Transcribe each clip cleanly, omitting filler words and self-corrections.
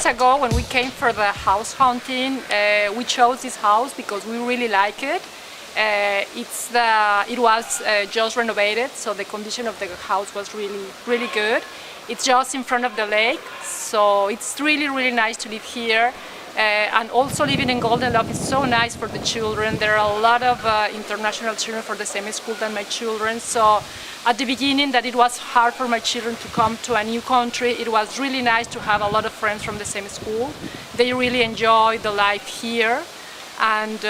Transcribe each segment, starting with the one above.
years ago, when we came for the house hunting, we chose this house because we really like it. It was just renovated, so the condition of the house was really good. It's just in front of the lake, so it's really nice to live here. And also living in Golden Love is so nice for the children. There are a lot of international children for the same school than my children. So at the beginning that it was hard for my children to come to a new country, it was really nice to have a lot of friends from the same school. They really enjoy the life here. And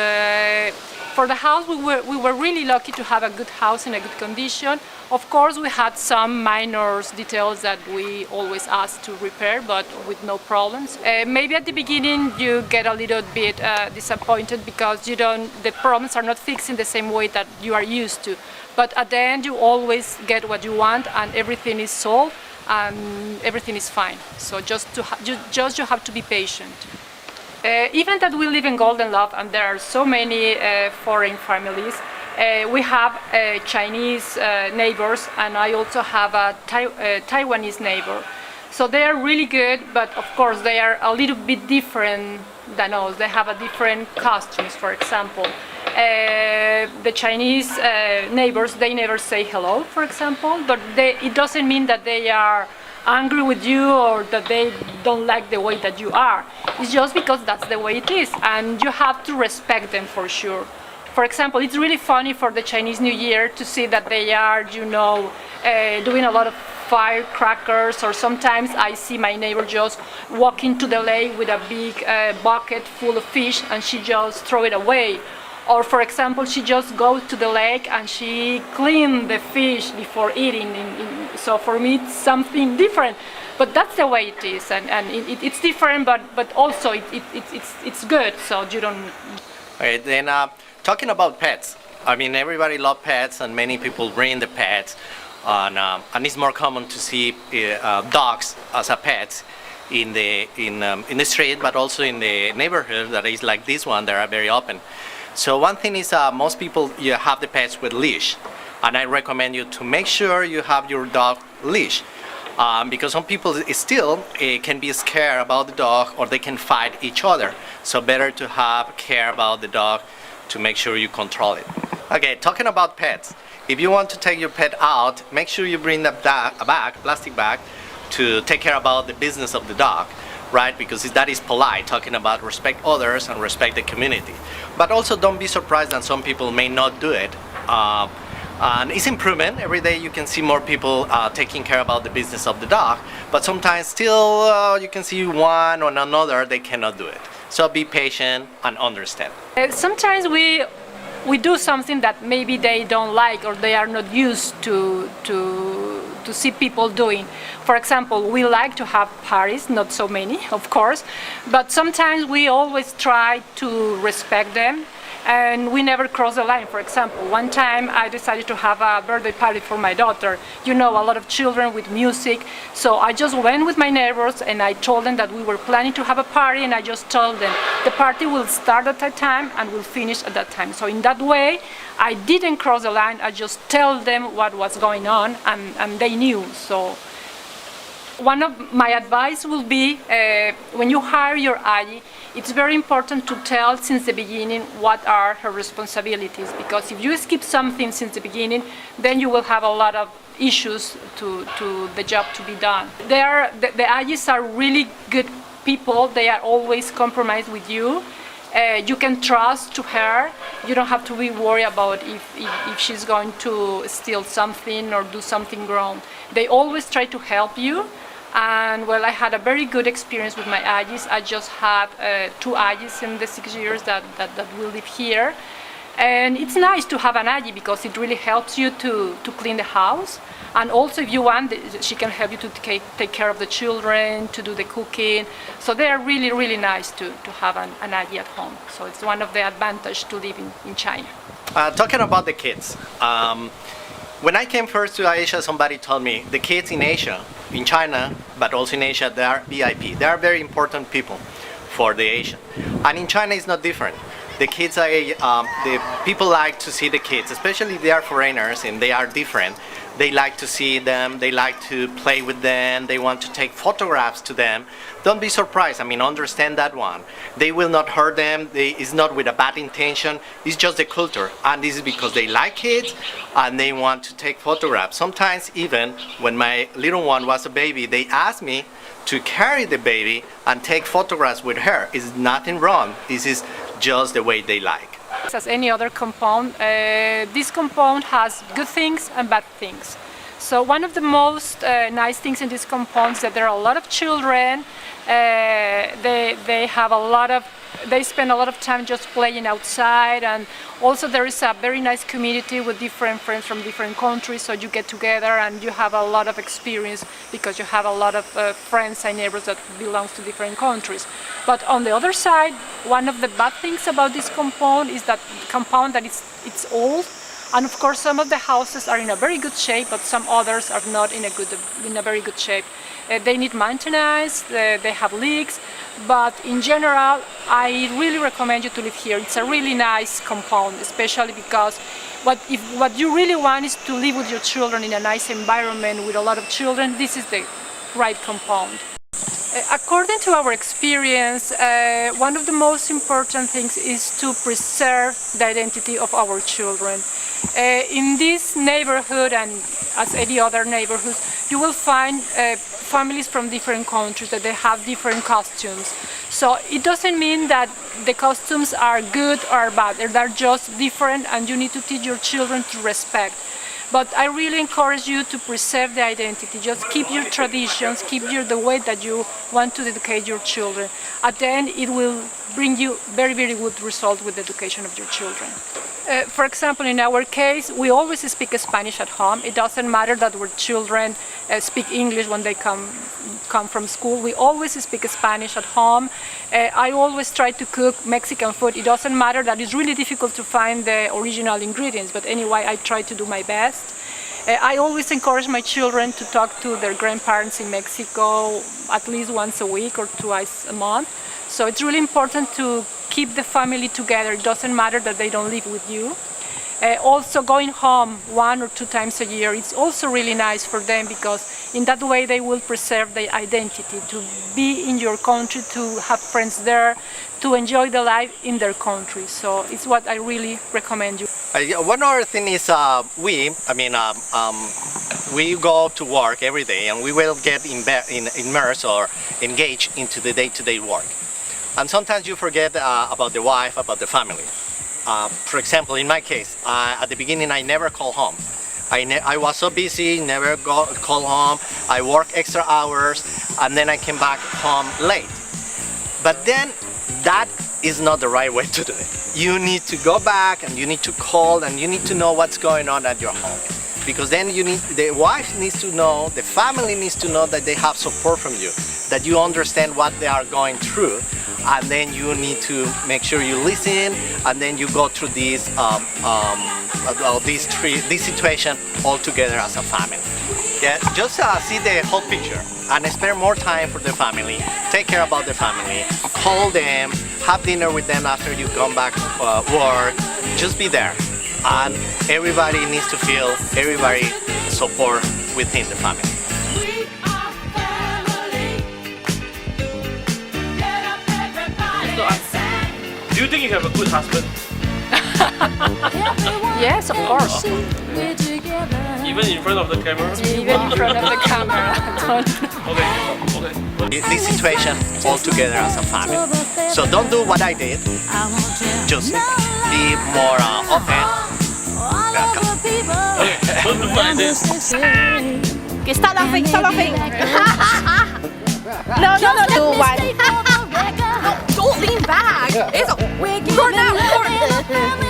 for the house, we were really lucky to have a good house in a good condition. Of course, we had some minor details that we always asked to repair, but with no problems. Maybe at the beginning you get a little bit disappointed because the problems are not fixed in the same way that you are used to. But at the end, you always get what you want, and everything is solved, and everything is fine. So you have to be patient. Even that we live in Golden Love and there are so many foreign families, we have Chinese neighbors, and I also have a Taiwanese neighbor. So they are really good, but of course they are a little bit different than us. They have a different costumes, for example. The Chinese neighbors, they never say hello, for example, but it doesn't mean that they are angry with you or that they don't like the way that you are. It's just because that's the way it is, and you have to respect them for sure. For example, it's really funny for the Chinese New Year to see that they are, doing a lot of firecrackers, or sometimes I see my neighbor just walking to the lake with a big bucket full of fish and she just throw it away. Or for example, she just goes to the lake and she cleans the fish before eating. So for me, it's something different. But that's the way it is, and it's different, but also it's good. So you don't. Okay, then talking about pets, I mean everybody loves pets, and many people bring the pets, and it's more common to see dogs as a pet in the street, but also in the neighborhood that is like this one. They are very open. So one thing is most people you have the pets with leash, and I recommend you to make sure you have your dog leash, because some people still can be scared about the dog, or they can fight each other. So better to have care about the dog to make sure you control it. Okay, talking about pets, if you want to take your pet out, make sure you bring a plastic bag, to take care about the business of the dog. Right, because that is polite, talking about respect others and respect the community. But also don't be surprised that some people may not do it. And it's improvement. Every day you can see more people taking care about the business of the dog, but sometimes still you can see one or another, they cannot do it. So be patient and understand. Sometimes we do something that maybe they don't like or they are not used to see people doing. For example, we like to have parties, not so many, of course, but sometimes we always try to respect them, and we never cross the line. For example, one time I decided to have a birthday party for my daughter. A lot of children with music, so I just went with my neighbors and I told them that we were planning to have a party, and I just told them the party will start at that time and will finish at that time. So in that way, I didn't cross the line. I just tell them what was going on, and they knew. So one of my advice will be, when you hire your ayi, it's very important to tell since the beginning what are her responsibilities, because if you skip something since the beginning, then you will have a lot of issues to the job to be done. The ayis are really good people. They are always compromised with you. You can trust to her. You don't have to be worried about if she's going to steal something or do something wrong. They always try to help you. And well, I had a very good experience with my ayis. I just had 2 ayis in the 6 years that we live here. And it's nice to have an ayi because it really helps you to clean the house. And also, if you want, she can help you to take care of the children, to do the cooking. So they are really nice to have an ayi at home. So it's one of the advantages to live in China. Talking about the kids, when I came first to Asia, somebody told me the kids in Asia, in China, but also in Asia, they are VIP. They are very important people for the Asian. And in China, it's not different. The kids are, the people like to see the kids, especially if they are foreigners and they are different. They like to see them, they like to play with them, they want to take photographs to them. Don't be surprised, I mean, understand that one. They will not hurt them, it's not with a bad intention, it's just the culture. And this is because they like it and they want to take photographs. Sometimes even when my little one was a baby, they asked me to carry the baby and take photographs with her. It's nothing wrong, this is just the way they like. As any other compound, this compound has good things and bad things. So one of the most nice things in this compound is that there are a lot of children. They spend a lot of time just playing outside, and also there is a very nice community with different friends from different countries, so you get together and you have a lot of experience because you have a lot of friends and neighbors that belong to different countries. But on the other side, one of the bad things about this compound is that it's old, and of course some of the houses are in a very good shape, but some others are not in a very good shape. They need maintenance, they have leaks, but in general I really recommend you to live here. It's a really nice compound, especially because what you really want is to live with your children in a nice environment with a lot of children. This is the right compound. According to our experience, one of the most important things is to preserve the identity of our children. In this neighborhood, and as any other neighborhood, you will find families from different countries that they have different costumes. So it doesn't mean that the costumes are good or bad, they're just different, and you need to teach your children to respect. But I really encourage you to preserve the identity. Just keep your traditions, keep the way that you want to educate your children. At the end, it will bring you very, very good result with the education of your children. For example, in our case, we always speak Spanish at home. It doesn't matter that our children speak English when they come from school. We always speak Spanish at home. I always try to cook Mexican food. It doesn't matter that it's really difficult to find the original ingredients, but anyway, I try to do my best. I always encourage my children to talk to their grandparents in Mexico at least once a week or twice a month. So it's really important to keep the family together. It doesn't matter that they don't live with you. Also going home 1 or 2 times a year, it's also really nice for them, because in that way they will preserve their identity, to be in your country, to have friends there, to enjoy the life in their country. So it's what I really recommend you. One other thing is we go to work every day and we will get immersed or engaged into the day-to-day work. And sometimes you forget about the wife, about the family. For example, in my case, at the beginning I never call home. I was so busy, never call home. I work extra hours and then I came back home late. But then that is not the right way to do it. You need to go back and you need to call and you need to know what's going on at your home. Because then the wife needs to know, the family needs to know that they have support from you, that you understand what they are going through, and then you need to make sure you listen, and then you go through this situation all together as a family. Yeah, just see the whole picture and spend more time for the family, take care about the family, call them, have dinner with them after you come back work, just be there. And everybody needs to feel everybody support within the family. Do you think you have a good husband? Yes, of course. Even in front of the camera? Even in front of the camera. Okay. This situation all together as a family. So don't do what I did. Just be more open. Okay, don't do what I did. Okay, stop laughing, stop laughing. No, do one. Don't lean back. It's run out.